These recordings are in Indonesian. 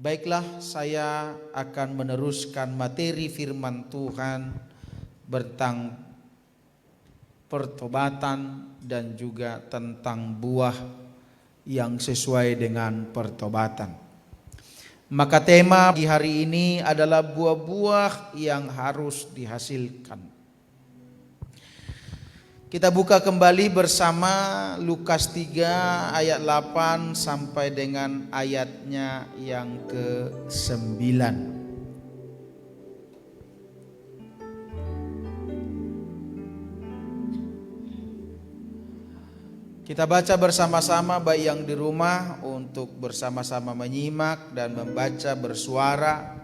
Baiklah, saya akan meneruskan materi firman Tuhan tentang pertobatan dan juga tentang buah yang sesuai dengan pertobatan. Maka tema di hari ini adalah buah-buah yang harus dihasilkan. Kita buka kembali bersama Lukas 3 ayat 8 sampai dengan ayatnya yang ke-9. Kita baca bersama-sama baik yang di rumah untuk bersama-sama menyimak dan membaca bersuara.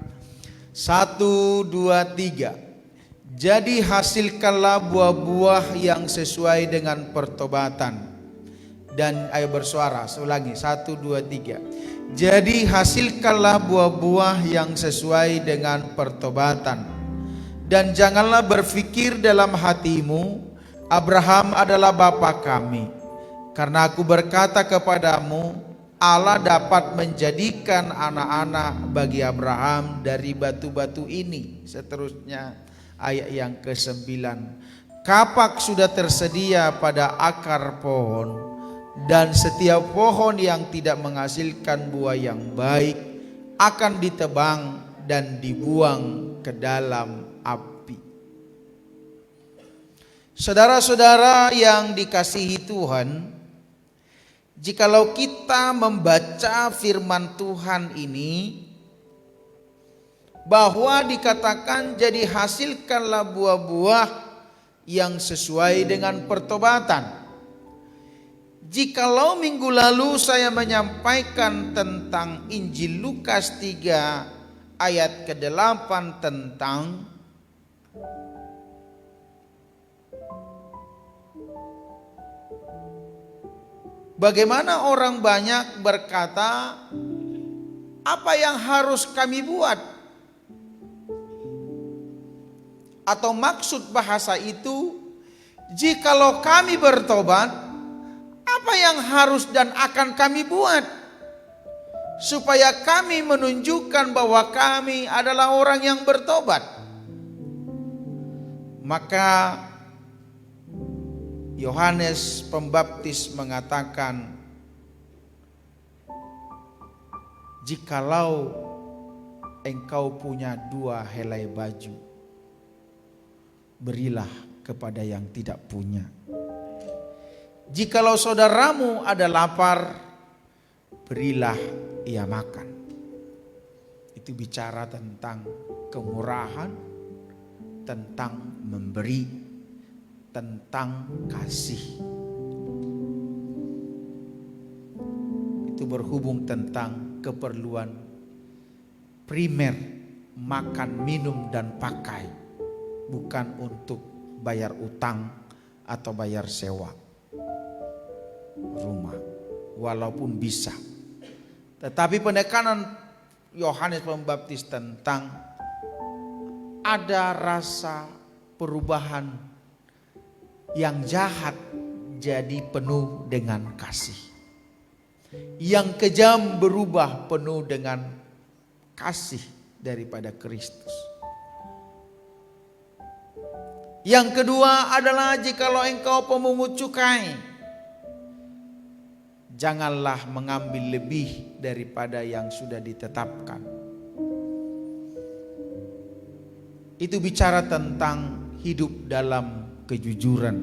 1, 2, 3. Jadi hasilkanlah buah-buah yang sesuai dengan pertobatan. Dan ayo bersuara, ulangi 1, 2, 3. Jadi hasilkanlah buah-buah yang sesuai dengan pertobatan. Dan janganlah berpikir dalam hatimu, Abraham adalah bapa kami. Karena aku berkata kepadamu, Allah dapat menjadikan anak-anak bagi Abraham dari batu-batu ini. Seterusnya ayat yang ke-9. Kapak sudah tersedia pada akar pohon, dan setiap pohon yang tidak menghasilkan buah yang baik akan ditebang dan dibuang ke dalam api. Saudara-saudara yang dikasihi Tuhan, jikalau kita membaca firman Tuhan ini, bahwa dikatakan jadi hasilkanlah buah-buah yang sesuai dengan pertobatan. Jikalau minggu lalu saya menyampaikan tentang Injil Lukas 3 ayat ke-8 tentang bagaimana orang banyak berkata, apa yang harus kami buat? Atau maksud bahasa itu, jikalau kami bertobat, apa yang harus dan akan kami buat? Supaya kami menunjukkan bahwa kami adalah orang yang bertobat. Maka Yohanes Pembaptis mengatakan, jikalau engkau punya 2 helai baju, berilah kepada yang tidak punya. Jikalau saudaramu ada lapar, berilah ia makan. Itu bicara tentang kemurahan, tentang memberi, tentang kasih. Itu berhubung tentang keperluan primer, makan, minum, dan pakai. Bukan untuk bayar utang atau bayar sewa rumah, walaupun bisa. Tetapi penekanan Yohanes Pembaptis tentang ada rasa perubahan yang jahat jadi penuh dengan kasih, yang kejam berubah penuh dengan kasih daripada Kristus. Yang kedua adalah jikalau engkau pemungut cukai, janganlah mengambil lebih daripada yang sudah ditetapkan. Itu bicara tentang hidup dalam kejujuran.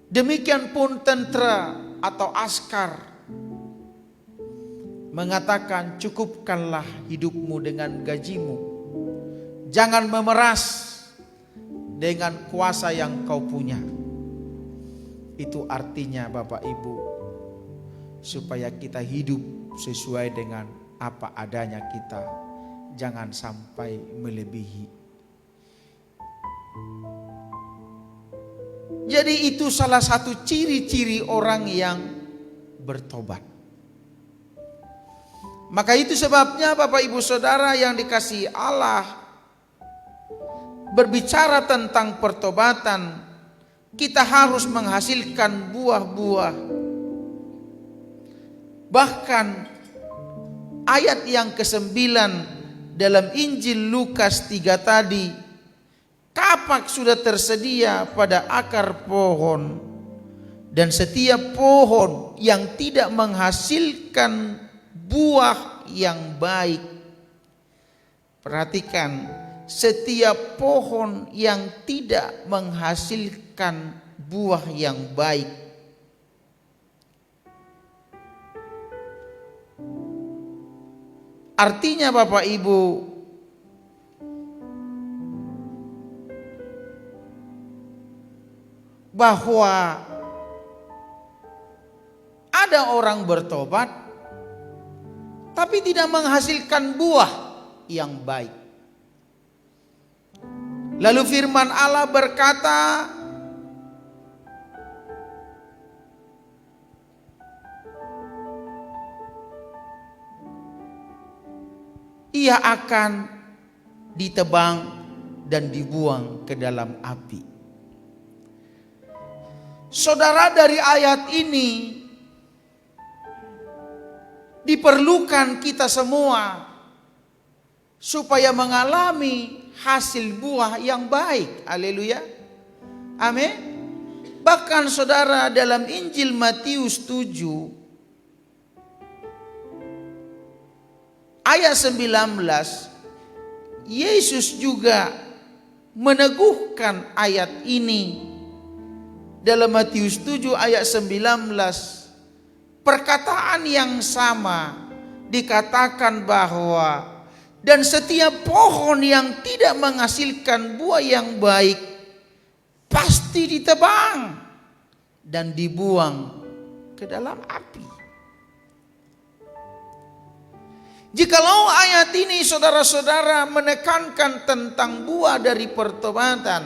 Demikian pun tentara atau askar mengatakan, cukupkanlah hidupmu dengan gajimu. Jangan memeras dengan kuasa yang kau punya. Itu artinya Bapak Ibu, supaya kita hidup sesuai dengan apa adanya kita. Jangan sampai melebihi. Jadi itu salah satu ciri-ciri orang yang bertobat. Maka itu sebabnya Bapak Ibu Saudara yang dikasihi Allah, berbicara tentang pertobatan, kita harus menghasilkan buah-buah Bahkan ayat yang ke-9 dalam Injil Lukas 3 tadi, kapak sudah tersedia pada akar pohon, dan setiap pohon yang tidak menghasilkan buah yang baik. Perhatikan, setiap pohon yang tidak menghasilkan buah yang baik. Artinya Bapak Ibu, bahwa ada orang bertobat tapi tidak menghasilkan buah yang baik. Lalu firman Allah berkata, ia akan ditebang dan dibuang ke dalam api. Saudara, dari ayat ini diperlukan kita semua supaya mengalami hasil buah yang baik. Haleluya. Amin. Bahkan saudara, dalam Injil Matius 7 ayat 19, Yesus juga meneguhkan ayat ini. Dalam Matius 7 ayat 19, perkataan yang sama dikatakan bahwa dan setiap pohon yang tidak menghasilkan buah yang baik pasti ditebang dan dibuang ke dalam api. Jikalau ayat ini saudara-saudara menekankan tentang buah dari pertobatan,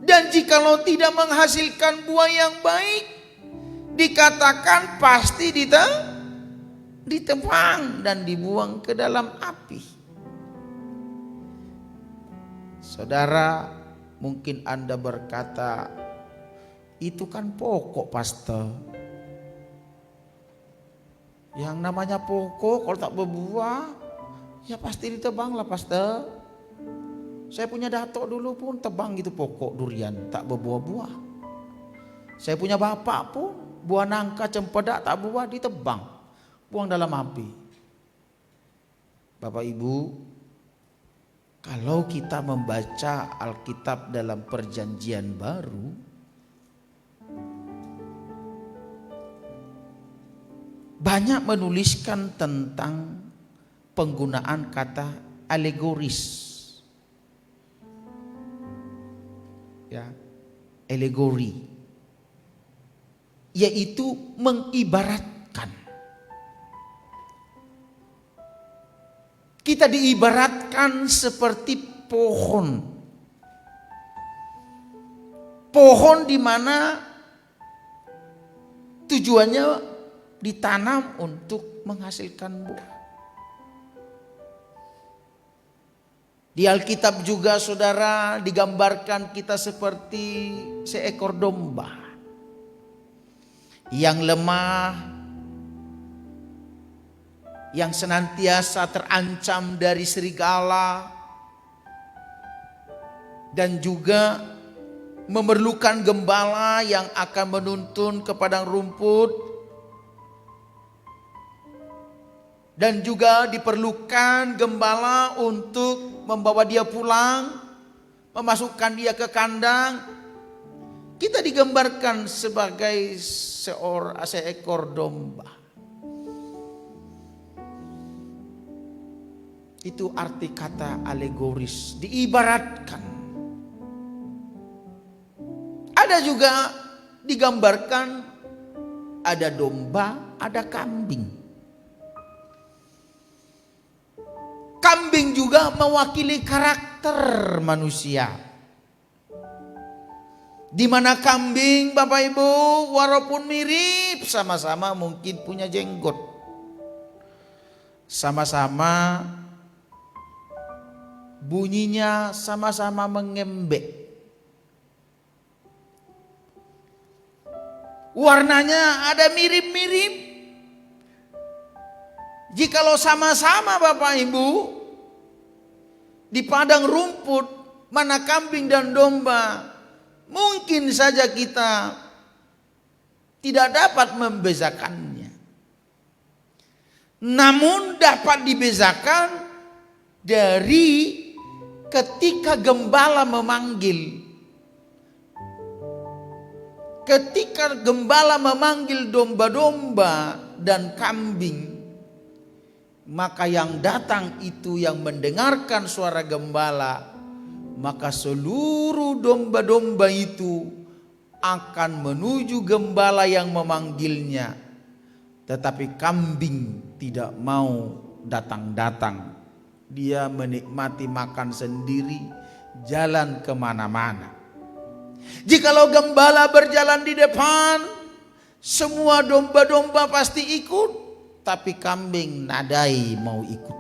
dan jikalau tidak menghasilkan buah yang baik, dikatakan pasti ditebang dan dibuang ke dalam api. Saudara, mungkin Anda berkata, itu kan pokok, pastor. Yang namanya pokok kalau tak berbuah, ya pasti ditebang lah, pastor. Saya punya datuk dulu pun tebang gitu pokok durian, tak berbuah-buah. Saya punya bapak pun buah nangka cempedak tak buah, ditebang, buang dalam api. Bapak Ibu, kalau kita membaca Alkitab dalam Perjanjian Baru, banyak menuliskan tentang penggunaan kata alegoris. Ya, alegori, yaitu mengibaratkan. Kita diibaratkan seperti pohon. Pohon di mana tujuannya ditanam untuk menghasilkan buah. Di Alkitab juga saudara digambarkan kita seperti seekor domba yang lemah, yang senantiasa terancam dari serigala, dan juga memerlukan gembala yang akan menuntun ke padang rumput. Dan juga diperlukan gembala untuk membawa dia pulang, memasukkan dia ke kandang. Kita digambarkan sebagai seekor domba. Itu arti kata alegoris, diibaratkan. Ada juga digambarkan ada domba, ada kambing. Kambing juga mewakili karakter manusia. Di mana kambing, Bapak Ibu, walaupun mirip, sama-sama mungkin punya jenggot. Sama-sama bunyinya sama-sama mengembek. Warnanya ada mirip-mirip. Jikalau sama-sama Bapak Ibu di padang rumput, mana kambing dan domba, mungkin saja kita tidak dapat membezakannya. Namun dapat dibezakan dari ketika gembala memanggil. Ketika gembala memanggil domba-domba dan kambing, maka yang datang itu yang mendengarkan suara gembala, maka seluruh domba-domba itu akan menuju gembala yang memanggilnya. Tetapi kambing tidak mau datang-datang. Dia menikmati makan sendiri, jalan kemana-mana. Jikalau gembala berjalan di depan, semua domba-domba pasti ikut, tapi kambing nadai mau ikut.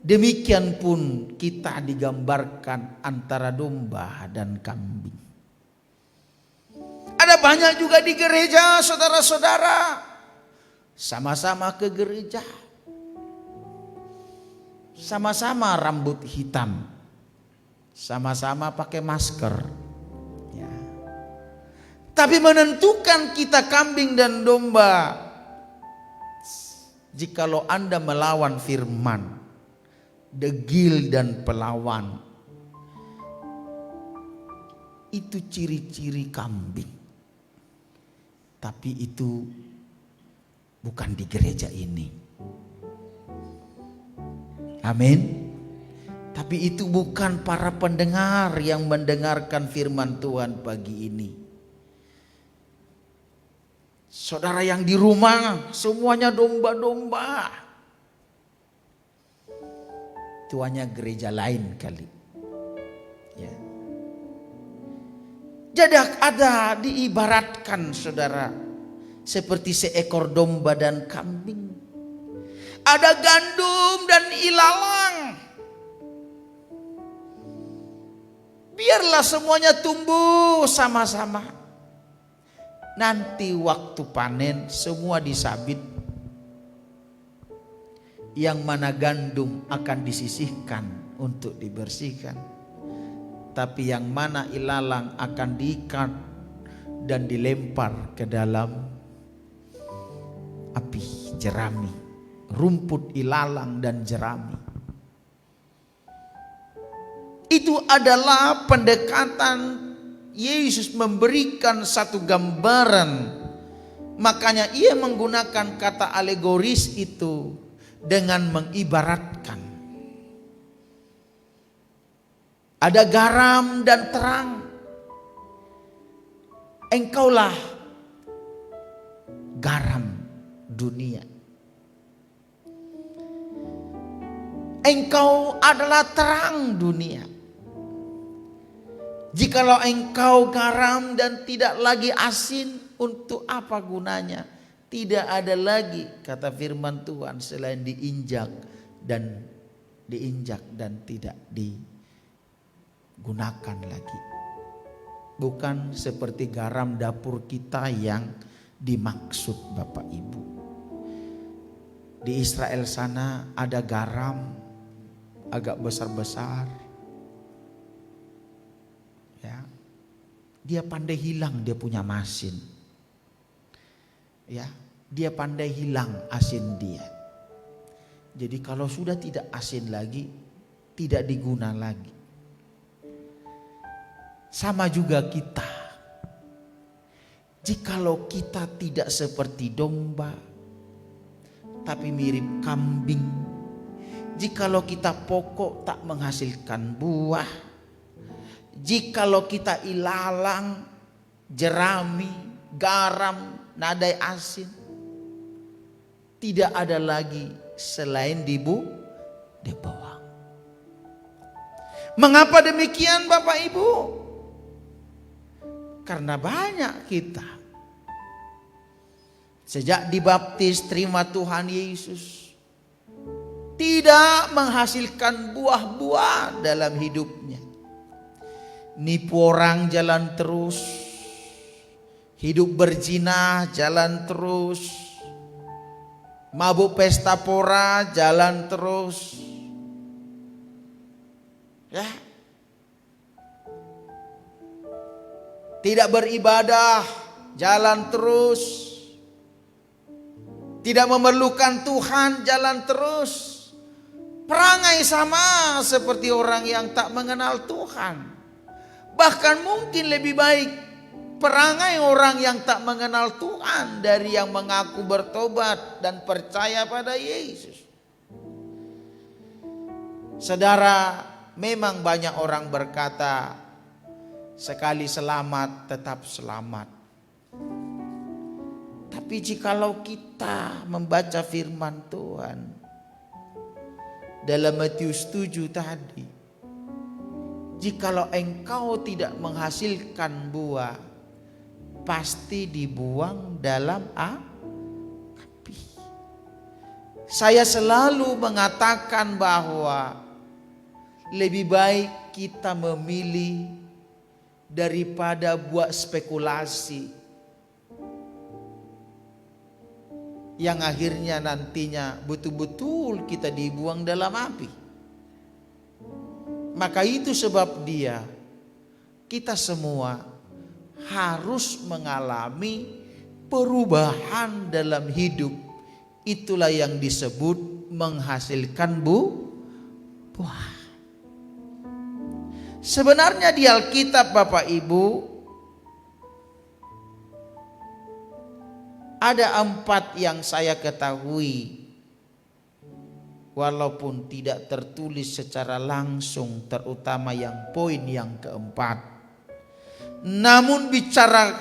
Demikian pun kita digambarkan antara domba dan kambing. Ada banyak juga di gereja, saudara-saudara, sama-sama ke gereja, sama-sama rambut hitam, sama-sama pakai masker, ya. Tapi menentukan kita kambing dan domba, jikalau Anda melawan firman, degil dan pelawan, itu ciri-ciri kambing. Tapi itu bukan di gereja ini. Amin. Tapi itu bukan para pendengar yang mendengarkan firman Tuhan pagi ini. Saudara yang di rumah semuanya domba-domba. Tuanya gereja lain kali. Ya. Jadi ada diibaratkan saudara seperti seekor domba dan kambing. Ada gandum dan ilalang. Biarlah semuanya tumbuh sama-sama. Nanti waktu panen semua disabit. Yang mana gandum akan disisihkan untuk dibersihkan. Tapi yang mana ilalang akan diikat dan dilempar ke dalam api jerami. Rumput ilalang dan jerami. Itu adalah pendekatan Yesus memberikan satu gambaran. Makanya ia menggunakan kata alegoris itu dengan mengibaratkan. Ada garam dan terang. Engkaulah garam dunia. Engkau adalah terang dunia. Jikalau engkau garam dan tidak lagi asin, untuk apa gunanya? Tidak ada lagi, kata firman Tuhan, selain diinjak dan tidak digunakan lagi. Bukan seperti garam dapur kita yang dimaksud Bapak Ibu. Di Israel sana ada garam agak besar-besar. Ya. Dia pandai hilang dia punya masin. Ya, dia pandai hilang asin dia. Jadi kalau sudah tidak asin lagi, tidak diguna lagi. Sama juga kita. Jikalau kita tidak seperti domba, tapi mirip kambing. Jikalau kita pokok tak menghasilkan buah. Jikalau kita ilalang, jerami, garam, nadai asin, tidak ada lagi selain dibuang. Mengapa demikian Bapak Ibu? Karena banyak kita sejak dibaptis terima Tuhan Yesus tidak menghasilkan buah-buah dalam hidupnya. Nipu orang jalan terus, Hidup berzina jalan terus. Mabuk pesta pora jalan terus. Ya. Tidak beribadah jalan terus. Tidak memerlukan Tuhan jalan terus. Perangai sama seperti orang yang tak mengenal Tuhan. Bahkan mungkin lebih baik perangai orang yang tak mengenal Tuhan dari yang mengaku bertobat dan percaya pada Yesus. Saudara, memang banyak orang berkata, sekali selamat tetap selamat. Tapi jikalau kita membaca firman Tuhan dalam Matius 7 tadi, jikalau engkau tidak menghasilkan buah, pasti dibuang dalam api. Saya selalu mengatakan bahwa lebih baik kita memilih daripada buat spekulasi yang akhirnya nantinya betul-betul kita dibuang dalam api. Maka itu sebab kita semua harus mengalami perubahan dalam hidup. Itulah yang disebut menghasilkan buah. Sebenarnya di Alkitab Bapak Ibu ada 4 yang saya ketahui, walaupun tidak tertulis secara langsung, terutama yang poin yang keempat. Namun bicara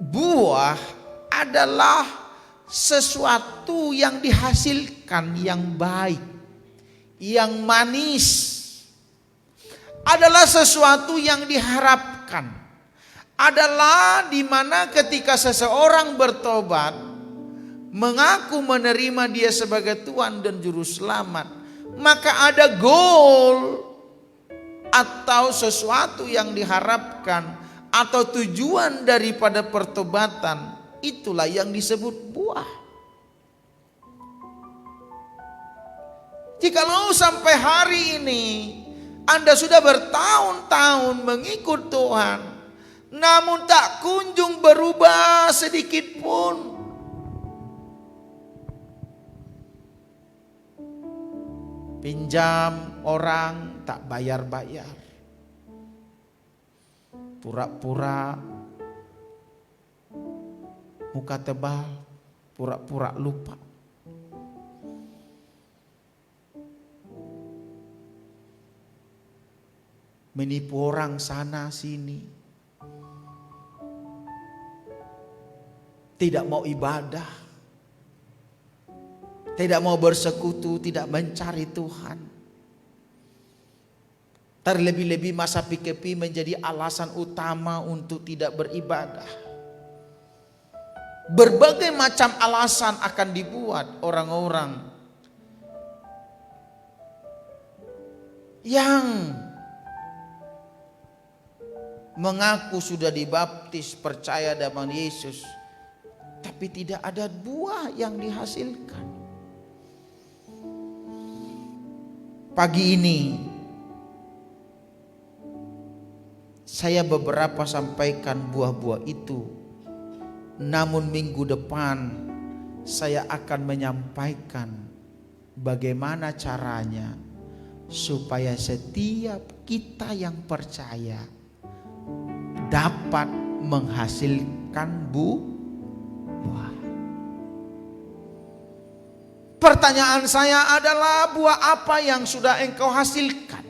buah adalah sesuatu yang dihasilkan yang baik, yang manis. Adalah sesuatu yang diharapkan. Adalah di mana ketika seseorang bertobat, mengaku menerima Dia sebagai Tuhan dan Juru Selamat, maka ada goal atau sesuatu yang diharapkan atau tujuan daripada pertobatan. Itulah yang disebut buah. Jikalau sampai hari ini Anda sudah bertahun-tahun mengikut Tuhan, namun tak kunjung berubah sedikit pun, pinjam orang tak bayar-bayar, pura-pura muka tebal, pura-pura lupa, menipu orang sana sini, tidak mau ibadah, tidak mau bersekutu, tidak mencari Tuhan. Terlebih-lebih masa PKP menjadi alasan utama untuk tidak beribadah. Berbagai macam alasan akan dibuat orang-orang yang mengaku sudah dibaptis, percaya dengan Yesus, tapi tidak ada buah yang dihasilkan. Pagi ini saya beberapa sampaikan buah-buah itu, namun minggu depan saya akan menyampaikan bagaimana caranya supaya setiap kita yang percaya dapat menghasilkan buah. Pertanyaan saya adalah, buah apa yang sudah engkau hasilkan?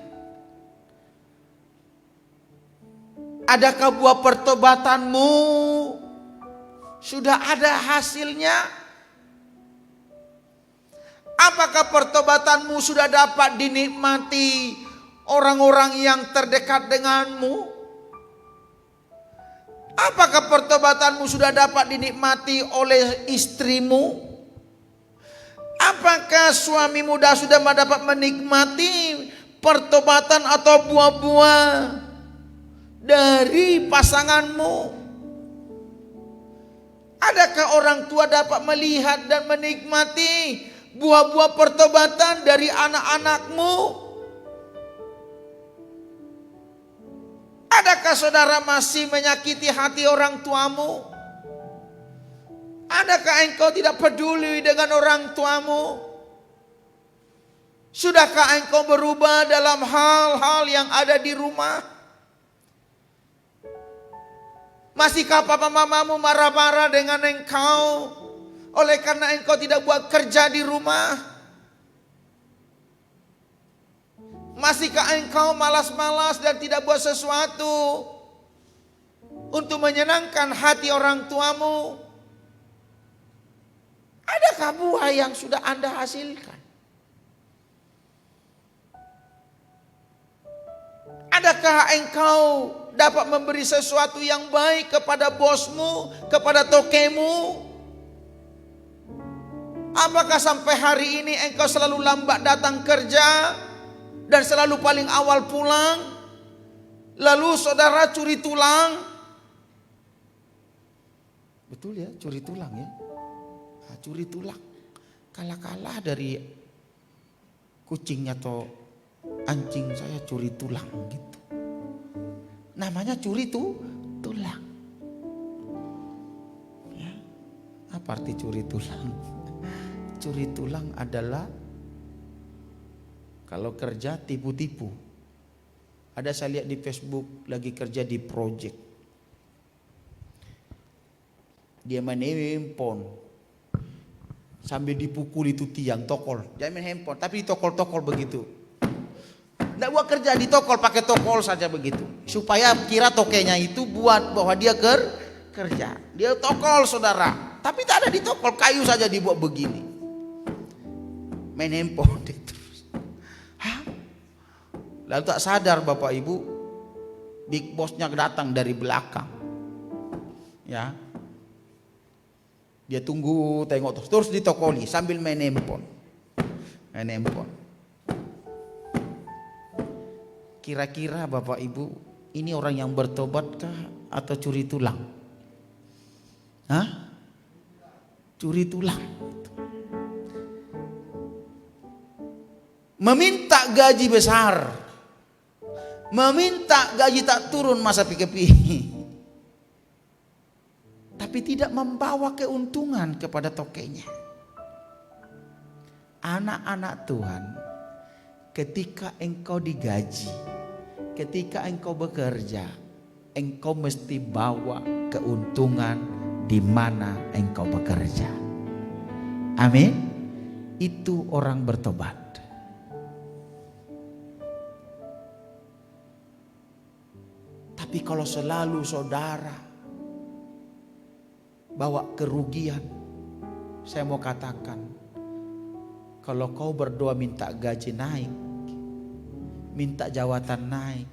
Adakah buah pertobatanmu sudah ada hasilnya? Apakah pertobatanmu sudah dapat dinikmati orang-orang yang terdekat denganmu? Apakah pertobatanmu sudah dapat dinikmati oleh istrimu? Apakah suami muda sudah dapat menikmati pertobatan atau buah-buah dari pasanganmu? Adakah orang tua dapat melihat dan menikmati buah-buah pertobatan dari anak-anakmu? Adakah saudara masih menyakiti hati orang tuamu? Adakah engkau tidak peduli dengan orang tuamu? Sudahkah engkau berubah dalam hal-hal yang ada di rumah? Masihkah papa mamamu marah-marah dengan engkau oleh karena engkau tidak buat kerja di rumah? Masihkah engkau malas-malas dan tidak buat sesuatu untuk menyenangkan hati orang tuamu? Adakah buah yang sudah Anda hasilkan? Adakah engkau dapat memberi sesuatu yang baik kepada bosmu, kepada tokemu? Apakah sampai hari ini engkau selalu lambat datang kerja dan selalu paling awal pulang? Lalu saudara curi tulang? Betul ya, curi tulang ya. Curi tulang, kalah-kalah dari kucingnya atau anjing saya curi tulang gitu. Namanya curi tulang. Ya. Apa arti curi tulang? Curi tulang adalah kalau kerja tipu-tipu. Ada saya lihat di Facebook lagi kerja di project. Dia main handphone. Sambil dipukul itu tiang tokol. Jangan main handphone, tapi ditokol-tokol begitu. Tidak buat kerja, ditokol pakai tokol saja begitu. Supaya kira tokenya itu buat bahwa dia kerja. Dia tokol saudara. Tapi tak ada ditokol, kayu saja dibuat begini. Main handphone terus. Hah? Lalu tak sadar Bapak Ibu, big bossnya datang dari belakang. Ya. Dia tunggu tengok terus ditokoli sambil main handphone. Kira-kira Bapak Ibu ini orang yang bertobatkah atau curi tulang? Hah? Curi tulang. Meminta gaji besar. Meminta gaji tak turun masa PKP. Tapi tidak membawa keuntungan kepada tokenya. Anak-anak Tuhan, ketika engkau digaji, ketika engkau bekerja, engkau mesti bawa keuntungan di mana engkau bekerja. Amin. Itu orang bertobat. Tapi kalau selalu saudara bawa kerugian, saya mau katakan, kalau kau berdoa minta gaji naik, minta jawatan naik,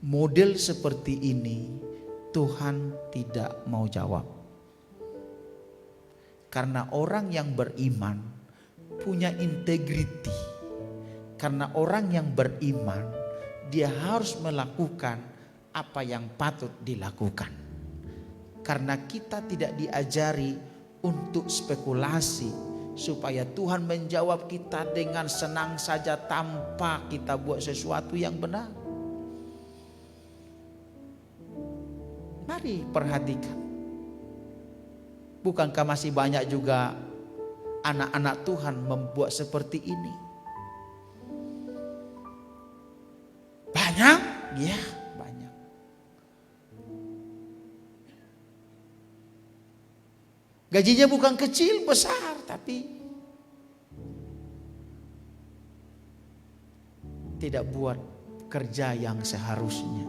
model seperti ini Tuhan tidak mau jawab. Karena orang yang beriman punya integriti. Karena orang yang beriman dia harus melakukan apa yang patut dilakukan. Karena kita tidak diajari untuk spekulasi supaya Tuhan menjawab kita dengan senang saja tanpa kita buat sesuatu yang benar. Mari perhatikan. Bukankah masih banyak juga anak-anak Tuhan membuat seperti ini? Banyak? Ya. Gajinya bukan kecil, besar, tapi tidak buat kerja yang seharusnya.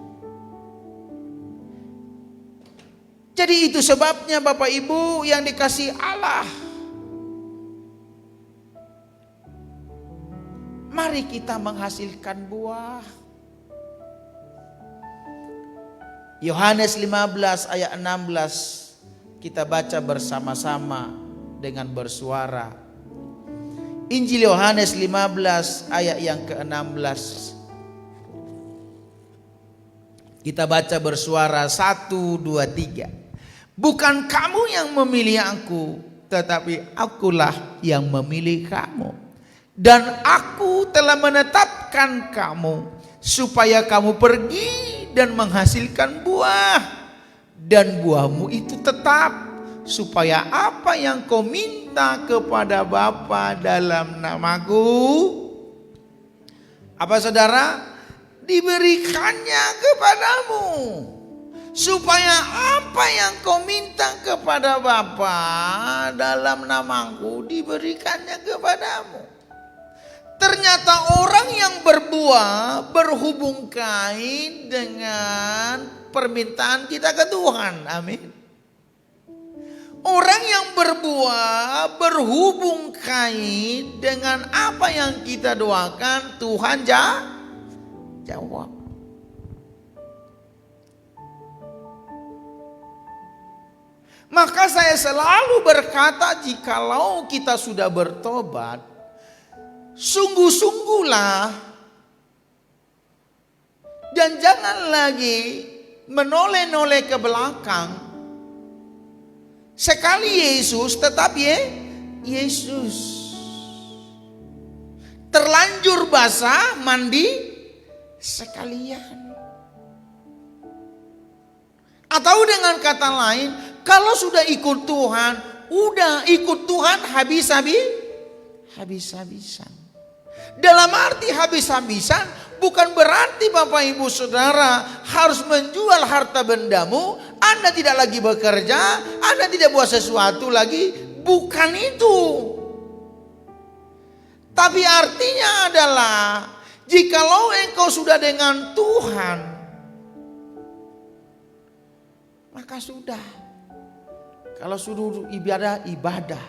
Jadi itu sebabnya Bapak Ibu yang dikasihi Allah. Mari kita menghasilkan buah. Yohanes 15 ayat 16. Kita baca bersama-sama dengan bersuara. Injil Yohanes 15 ayat yang ke-16. Kita baca bersuara 1, 2, 3. Bukan kamu yang memilih aku, tetapi akulah yang memilih kamu. Dan aku telah menetapkan kamu supaya kamu pergi dan menghasilkan buah. Dan buahmu itu tetap, supaya apa yang kau minta kepada Bapa dalam namaku, apa saudara? Diberikannya kepadamu. Supaya apa yang kau minta kepada Bapa dalam namaku, diberikannya kepadamu. Ternyata orang yang berbuah berhubung kait dengan permintaan kita ke Tuhan. Amin. Orang yang berbuah berhubung kait dengan apa yang kita doakan, Tuhan jawab. Maka saya selalu berkata, jikalau kita sudah bertobat, sungguh-sungguhlah dan jangan lagi menoleh-noleh ke belakang. Sekali Yesus tetap Yesus. Terlanjur basah mandi sekalian. Atau dengan kata lain, kalau sudah ikut Tuhan, udah ikut Tuhan habis-habisan. Dalam arti habis-habisan bukan berarti Bapak Ibu Saudara harus menjual harta bendamu, Anda tidak lagi bekerja, Anda tidak buat sesuatu lagi, bukan itu. Tapi artinya adalah jikalau engkau sudah dengan Tuhan, maka sudah. Kalau suruh ibadah.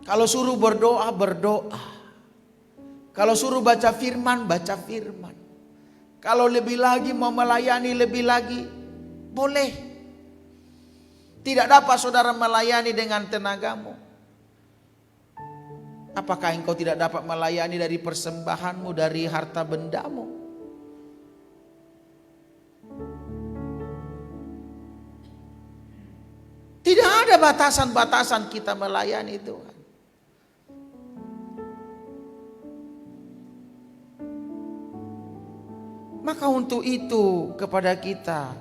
Kalau suruh berdoa, berdoa. Kalau suruh baca firman, baca firman. Kalau lebih lagi mau melayani lebih lagi, boleh. Tidak dapat saudara melayani dengan tenagamu. Apakah engkau tidak dapat melayani dari persembahanmu, dari harta bendamu? Tidak ada batasan-batasan kita melayani Tuhan. Maka untuk itu kepada kita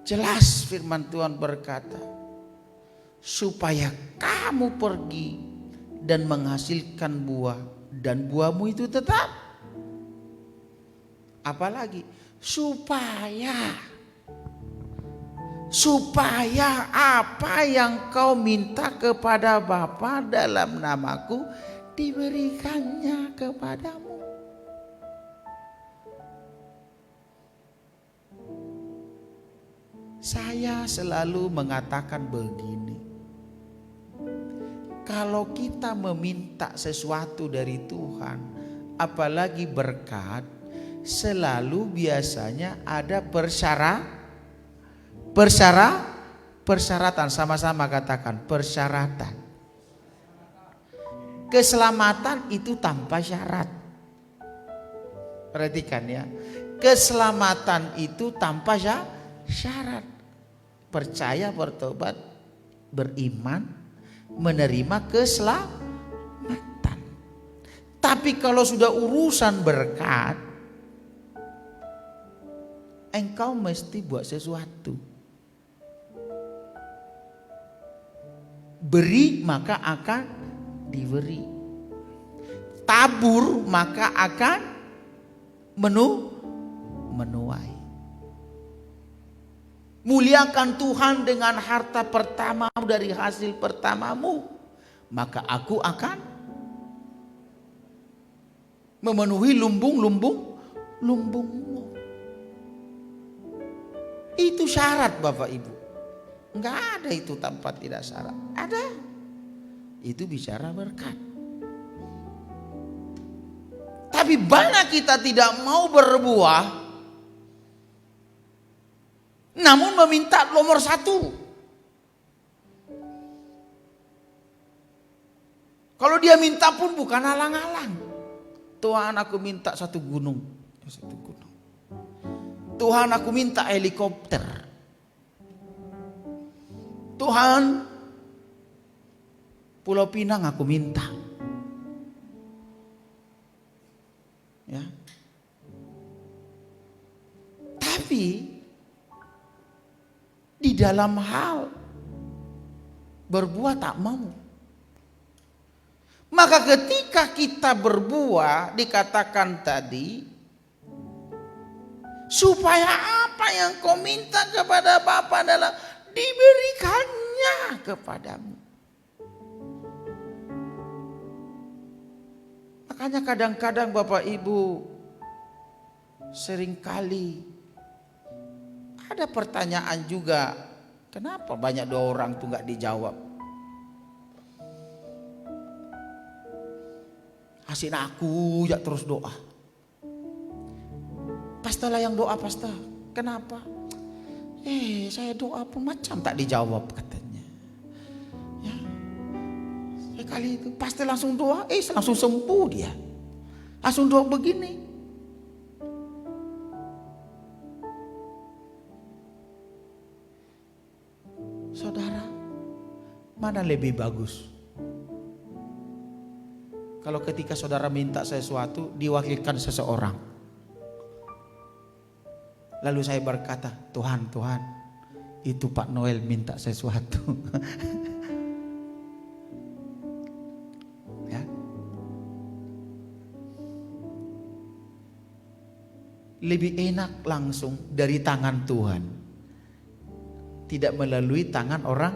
jelas firman Tuhan berkata, supaya kamu pergi dan menghasilkan buah, dan buahmu itu tetap. Apalagi supaya apa yang kau minta kepada Bapa dalam namaku, diberikannya kepadamu. Saya selalu mengatakan begini, kalau kita meminta sesuatu dari Tuhan, apalagi berkat, selalu biasanya ada persyaratan, sama-sama katakan persyaratan. Keselamatan itu tanpa syarat. Perhatikan ya, keselamatan itu tanpa syarat. Percaya, bertobat, beriman, menerima keselamatan. Tapi kalau sudah urusan berkat, engkau mesti buat sesuatu. Beri maka akan diberi. Tabur maka akan menuai. Muliakan Tuhan dengan harta pertamamu dari hasil pertamamu, maka aku akan memenuhi lumbungmu. Itu syarat Bapak Ibu. Enggak ada itu tanpa tidak syarat. Ada. Itu bicara berkat. Tapi banyak kita tidak mau berbuah, namun meminta nomor satu. Kalau dia minta pun bukan alang-alang. Tuhan, aku minta satu gunung. Tuhan, aku minta helikopter. Tuhan, Pulau Pinang aku minta. Ya. Tapi di dalam hal berbuah tak mau. Maka ketika kita berbuah, dikatakan tadi, supaya apa yang kau minta kepada Bapa adalah diberikannya kepadamu. Makanya kadang-kadang Bapak Ibu, seringkali ada pertanyaan juga, kenapa banyak doa orang tuh gak dijawab? Asin aku ya terus doa. Pastor lah yang doa, pastor. Kenapa? Saya doa pun macam tak dijawab katanya. Ya. Sekali itu pastor langsung doa, langsung sembuh dia. Langsung doa begini. Saudara, mana lebih bagus? Kalau ketika saudara minta sesuatu, diwakilkan seseorang. Lalu saya berkata, Tuhan, itu Pak Noel minta sesuatu. Ya. Lebih enak langsung dari tangan Tuhan. Tidak melalui tangan orang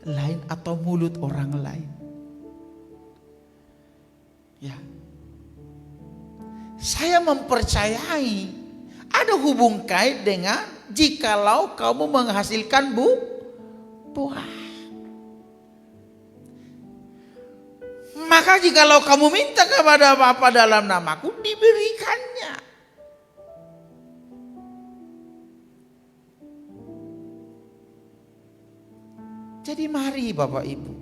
lain atau mulut orang lain. Ya. Saya mempercayai ada hubung kait dengan jikalau kamu menghasilkan buah. Maka jikalau kamu minta kepada Bapa dalam namaku, diberikannya. Jadi mari Bapak Ibu,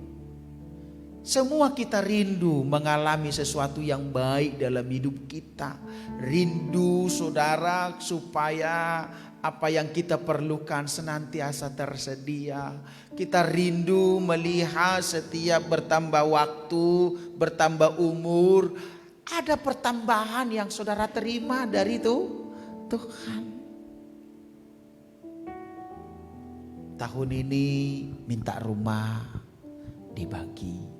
semua kita rindu mengalami sesuatu yang baik dalam hidup kita. Rindu saudara supaya apa yang kita perlukan senantiasa tersedia. Kita rindu melihat setiap bertambah waktu, bertambah umur, ada pertambahan yang saudara terima dari Tuhan. Tahun ini minta rumah dibagi.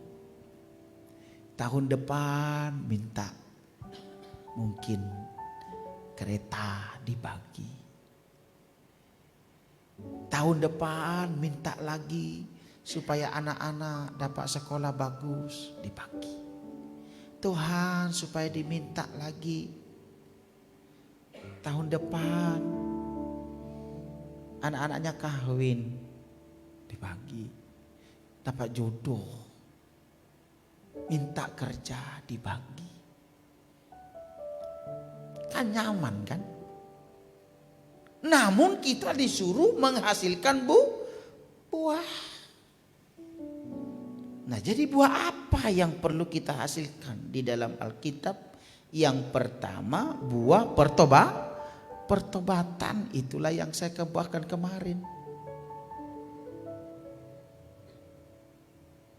Tahun depan minta mungkin kereta dibagi. Tahun depan minta lagi supaya anak-anak dapat sekolah bagus dibagi. Tuhan supaya diminta lagi. Tahun depan anak-anaknya kawin dibagi. Dapat jodoh. Minta kerja dibagi. Kan nyaman kan? Namun kita disuruh menghasilkan buah. Nah, jadi buah apa yang perlu kita hasilkan di dalam Alkitab? Yang pertama, buah pertobatan. Itulah yang saya kebuahkan kemarin.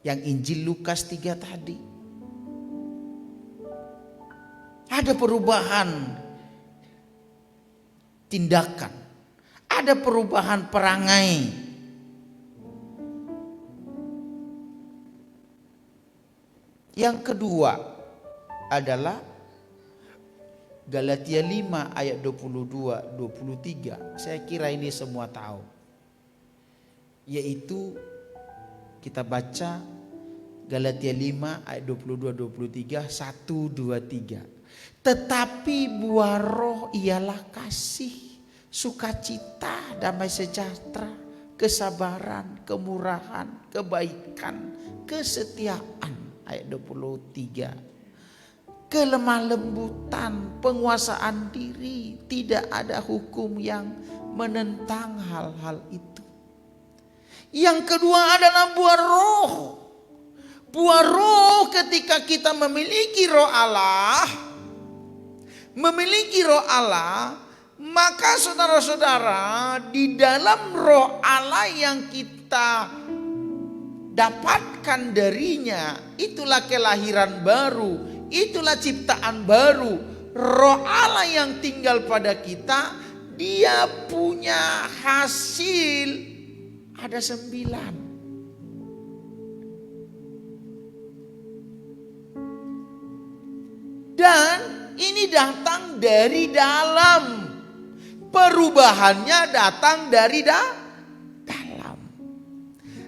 Yang Injil Lukas 3 tadi. Ada perubahan tindakan. Ada perubahan perangai. Yang kedua adalah Galatia 5 ayat 22-23. Saya kira ini semua tahu. Yaitu kita baca Galatia 5 ayat 22-23, 1, 2, 3. Tetapi buah roh ialah kasih, sukacita, damai sejahtera, kesabaran, kemurahan, kebaikan, kesetiaan. Ayat 23. Kelemah lembutan, penguasaan diri, tidak ada hukum yang menentang hal-hal itu. Yang kedua adalah buah roh. Buah roh ketika kita memiliki roh Allah, maka saudara-saudara, di dalam roh Allah yang kita dapatkan darinya, itulah kelahiran baru, itulah ciptaan baru. Roh Allah yang tinggal pada kita, dia punya hasil ada 9. Dan ini datang dari dalam. Perubahannya datang dari dalam.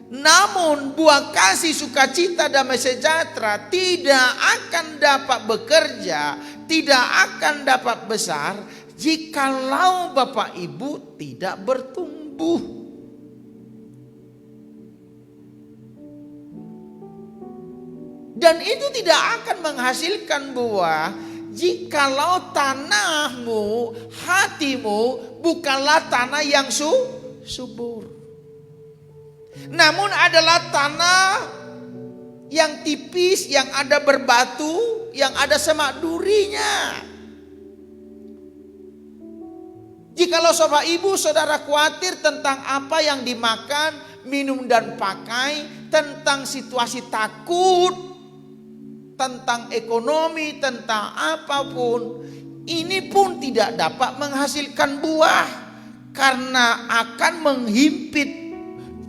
Namun buah kasih, sukacita, damai sejahtera tidak akan dapat bekerja, tidak akan dapat besar jikalau Bapak Ibu tidak bertumbuh. Dan itu tidak akan menghasilkan buah jikalau tanahmu, hatimu bukanlah tanah yang subur. Namun adalah tanah yang tipis, yang ada berbatu, yang ada semak durinya. Jikalau Bapak Ibu Saudara khawatir tentang apa yang dimakan, minum dan pakai, tentang situasi takut, tentang ekonomi, tentang apapun, ini pun tidak dapat menghasilkan buah. Karena akan menghimpit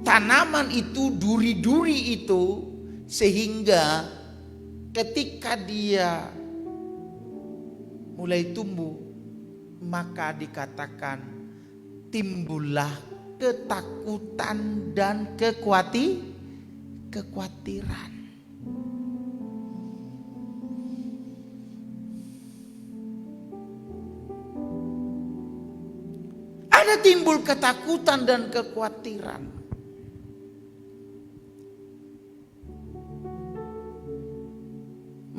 tanaman itu, duri-duri itu, sehingga ketika dia mulai tumbuh, maka dikatakan timbullah ketakutan dan kekhawatiran. Ada timbul ketakutan dan kekhawatiran.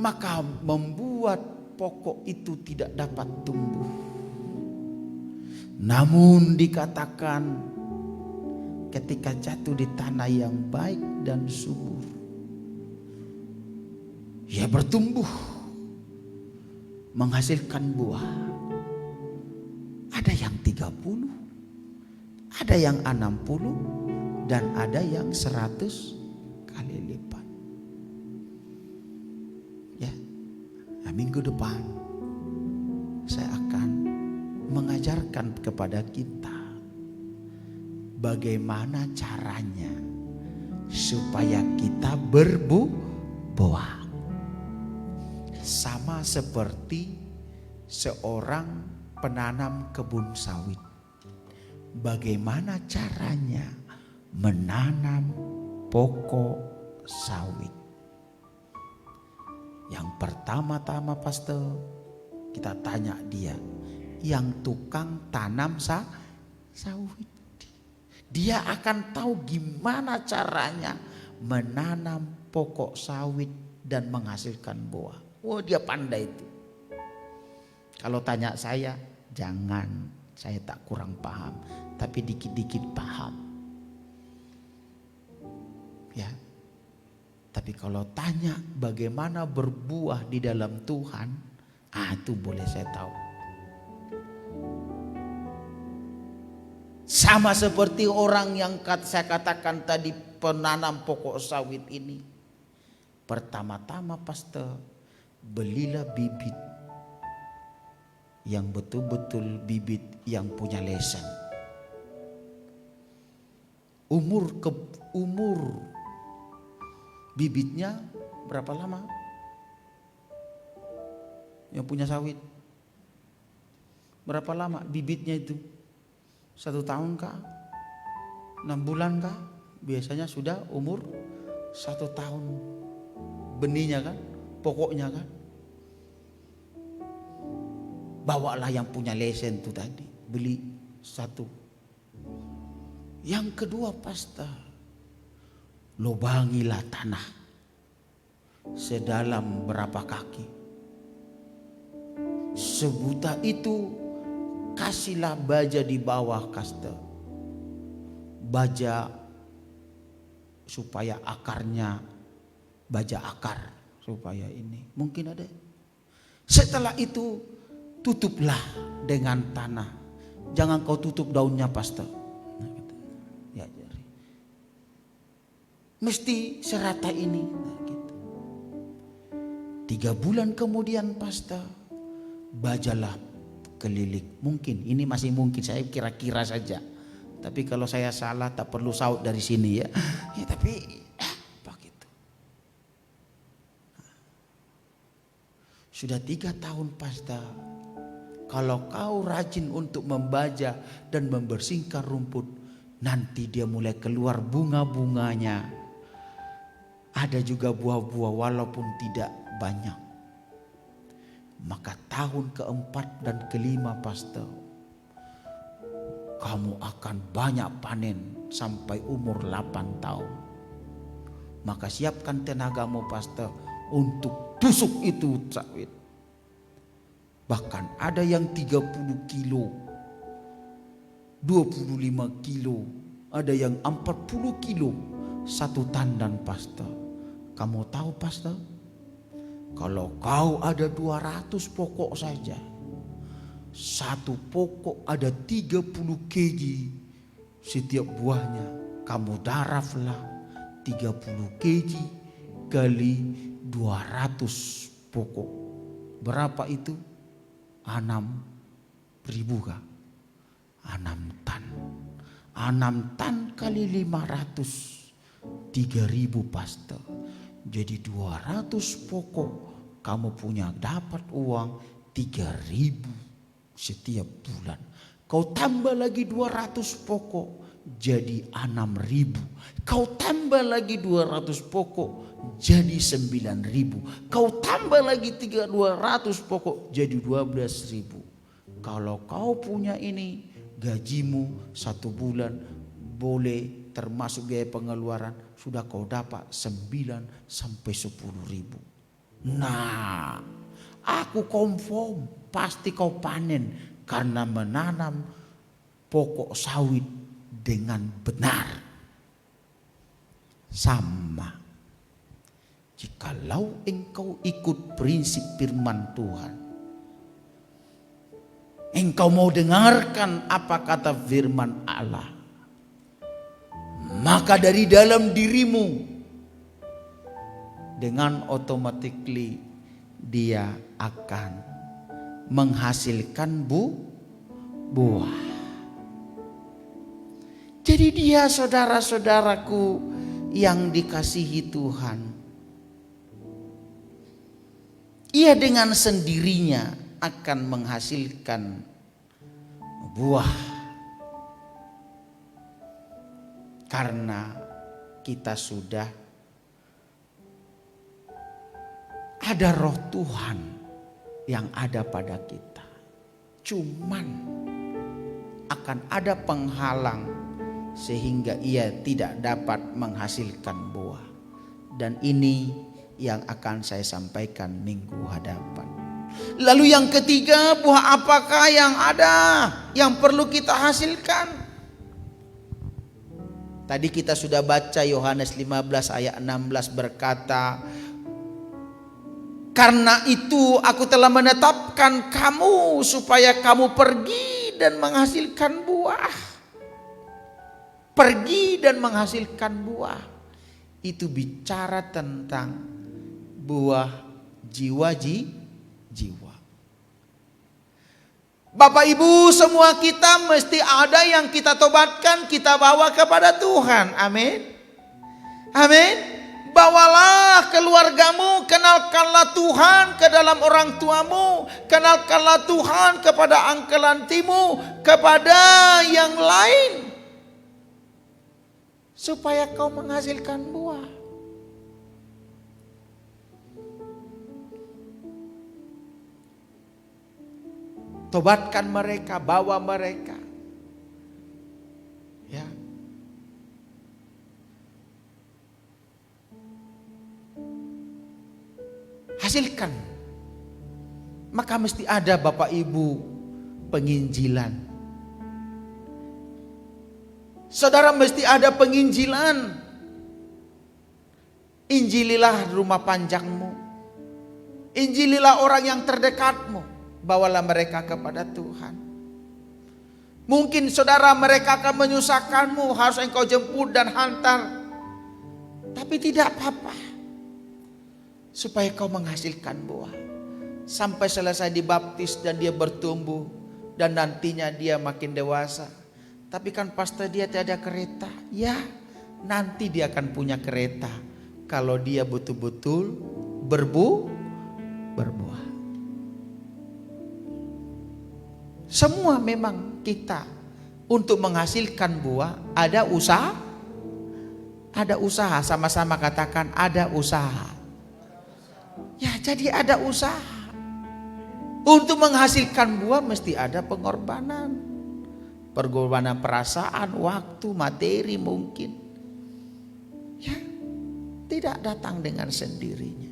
Maka membuat pokok itu tidak dapat tumbuh. Namun dikatakan ketika jatuh di tanah yang baik dan subur, ia bertumbuh, menghasilkan buah. Ada yang 30, ada yang 60, dan ada yang 100 kali lipat. Ya, nah, minggu depan saya akan mengajarkan kepada kita bagaimana caranya supaya kita berbuah. Sama seperti seorang penanam kebun sawit. Bagaimana caranya menanam pokok sawit? Yang pertama-tama pastor, kita tanya dia, yang tukang tanam sawit. Dia akan tahu gimana caranya menanam pokok sawit dan menghasilkan buah. Oh, dia pandai itu. Kalau tanya saya, jangan, saya tak kurang paham, tapi dikit-dikit paham. Ya. Tapi kalau tanya bagaimana berbuah di dalam Tuhan, itu boleh saya tahu. Sama seperti orang yang saya katakan tadi, penanam pokok sawit ini. Pertama-tama pastor, belilah bibit yang betul-betul bibit yang punya lesen. Umur bibitnya berapa lama? Yang punya sawit berapa lama bibitnya itu? 1 tahun kah? 6 bulan kah? Biasanya sudah umur 1 tahun. Benihnya kan, pokoknya kan. Bawalah yang punya lesen itu tadi, beli 1. Yang kedua pastor, lubangilah tanah sedalam berapa kaki. Sebuta itu kasihlah baja di bawah pastor. Baja supaya akarnya baja akar supaya ini. Mungkin ada. Setelah itu tutuplah dengan tanah. Jangan kau tutup daunnya, pastor. Nah, gitu. Ya, jadi mesti serata ini. Nah, gitu. 3 bulan kemudian, pastor, bajalah keliling. Mungkin ini masih mungkin, saya kira-kira saja. Tapi kalau saya salah tak perlu saut dari sini ya. Ya tapi apa gitu. Sudah 3 tahun, pastor. Kalau kau rajin untuk membaja dan membersihkan rumput, nanti dia mulai keluar bunga-bunganya. Ada juga buah-buah walaupun tidak banyak. Maka tahun keempat dan kelima, pastor, kamu akan banyak panen sampai umur 8 tahun. Maka siapkan tenagamu, pastor, untuk tusuk itu sawit. Bahkan ada yang 30 kilo, 25 kilo, ada yang 40 kilo satu tandan, pastor. Kamu tahu, pastor, kalau kau ada 200 pokok saja, satu pokok ada 30 kg setiap buahnya. Kamu daraflah 30 kg kali 200 pokok. Berapa itu? 6.000 kah? 6 tan. 6 tan kali 500, 3.000, pastor. Jadi 200 pokok kamu punya dapat uang 3.000 setiap bulan. Kau tambah lagi 200 pokok jadi 6.000. Kau tambah lagi 200 pokok jadi 9.000. Kau tambah lagi 200 pokok jadi 12.000. Kalau kau punya ini, gajimu 1 bulan boleh termasuk biaya pengeluaran, sudah kau dapat 9 sampai 10.000. Nah, aku confirm pasti kau panen karena menanam pokok sawit dengan benar. Sama, jikalau engkau ikut prinsip firman Tuhan, engkau mau dengarkan apa kata firman Allah, maka dari dalam dirimu dengan automatically dia akan menghasilkan buah. Jadi dia, saudara-saudaraku yang dikasihi Tuhan, ia dengan sendirinya akan menghasilkan buah. Karena kita sudah ada roh Tuhan yang ada pada kita. Cuman akan ada penghalang sehingga ia tidak dapat menghasilkan buah. Dan ini yang akan saya sampaikan minggu hadapan. Lalu yang ketiga, buah apakah yang ada yang perlu kita hasilkan? Tadi kita sudah baca Yohanes 15 ayat 16 berkata, karena itu aku telah menetapkan kamu supaya kamu pergi dan menghasilkan buah. Pergi dan menghasilkan buah. Itu bicara tentang buah jiwa. Bapak Ibu, semua kita mesti ada yang kita tobatkan, kita bawa kepada Tuhan. Amin. Amin. Bawalah keluargamu, kenalkanlah Tuhan ke dalam orang tuamu, kenalkanlah Tuhan kepada uncle antimu, kepada yang lain, supaya kau menghasilkan buah. Tobatkan mereka, bawa mereka. Ya. Hasilkan. Maka mesti ada Bapak Ibu penginjilan. Saudara mesti ada penginjilan. Injililah rumah panjangmu. Injililah orang yang terdekatmu. Bawalah mereka kepada Tuhan. Mungkin saudara, mereka akan menyusahkanmu, harus engkau jemput dan hantar. Tapi tidak apa-apa. Supaya kau menghasilkan buah. Sampai selesai dibaptis dan dia bertumbuh. Dan nantinya dia makin dewasa. Tapi kan pastor dia tiada kereta. Ya, nanti dia akan punya kereta. Kalau dia betul-betul berbuah. Semua memang kita untuk menghasilkan buah ada usaha. Ada usaha, sama-sama katakan ada usaha. Ya, jadi ada usaha. Untuk menghasilkan buah mesti ada pengorbanan. Pengorbanan perasaan, waktu, materi mungkin. Ya, tidak datang dengan sendirinya.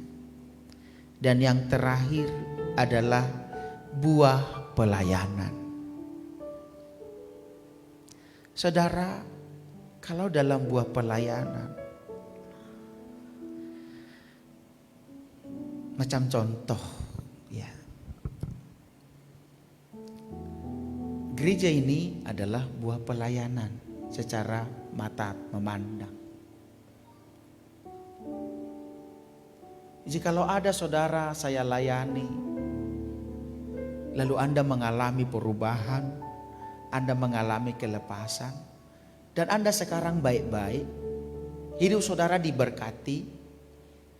Dan yang terakhir adalah buah pelayanan. Saudara, kalau dalam buah pelayanan, macam contoh, ya, gereja ini adalah buah pelayanan secara mata memandang. Jikalau ada saudara saya layani, lalu Anda mengalami perubahan, Anda mengalami kelepasan, dan Anda sekarang baik-baik, hidup saudara diberkati,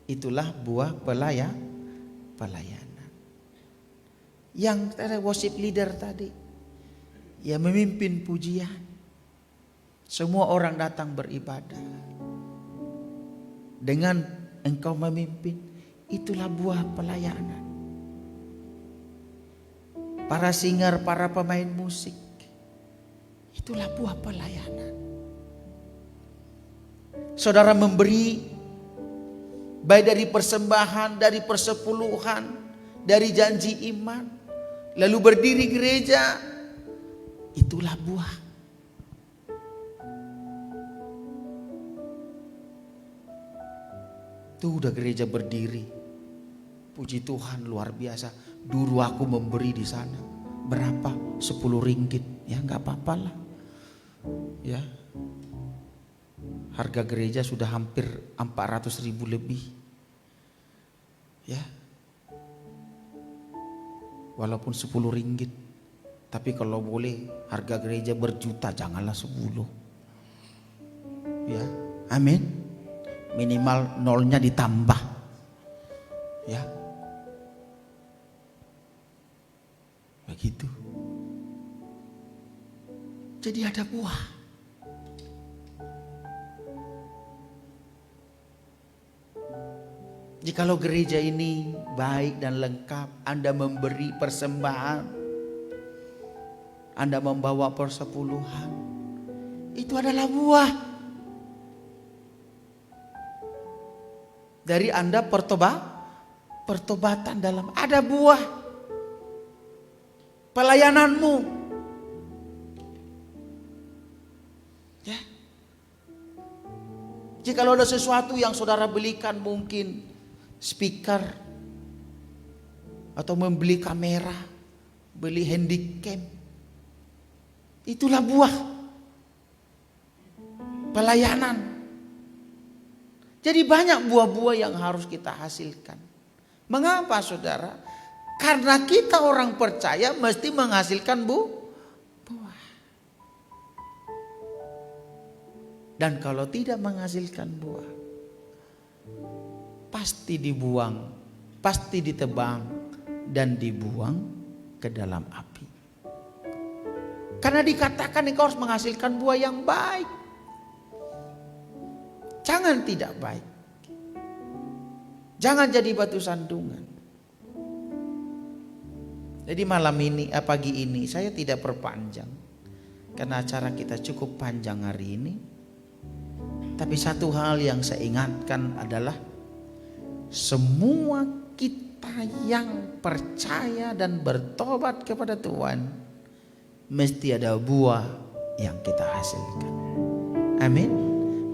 itulah buah pelayanan. Yang ada worship leader tadi, ya memimpin pujian, semua orang datang beribadah. Dengan engkau memimpin, itulah buah pelayanan. Para singer, para pemain musik, itulah buah pelayanan. Saudara memberi, baik dari persembahan, dari persepuluhan, dari janji iman, lalu berdiri gereja, itulah buah. Tuh udah gereja berdiri. Puji Tuhan, luar biasa. Dulu aku memberi di sana. Berapa? 10 ringgit. Ya nggak apa-apa lah. Ya. Harga gereja sudah hampir 400.000 lebih. Ya. Walaupun 10 ringgit. Tapi kalau boleh harga gereja berjuta, janganlah 10. Ya. Amin. Minimal nolnya ditambah. Ya. Begitu. Jadi ada buah. Jikalau gereja ini baik dan lengkap, Anda memberi persembahan, Anda membawa persepuluhan, itu adalah buah. Dari Anda pertobatan dalam, ada buah. Pelayananmu, ya. Jikalau ada sesuatu yang saudara belikan, mungkin speaker, atau membeli kamera, beli handycam, itulah buah pelayanan. Jadi banyak buah-buah yang harus kita hasilkan. Mengapa saudara? Karena kita orang percaya mesti menghasilkan buah. Dan kalau tidak menghasilkan buah, pasti dibuang, pasti ditebang, dan dibuang ke dalam api. Karena dikatakan engkau harus menghasilkan buah yang baik. Jangan tidak baik. Jangan jadi batu sandungan. Jadi malam ini, pagi ini saya tidak perpanjang. Karena acara kita cukup panjang hari ini. Tapi satu hal yang saya ingatkan adalah semua kita yang percaya dan bertobat kepada Tuhan, mesti ada buah yang kita hasilkan. Amin.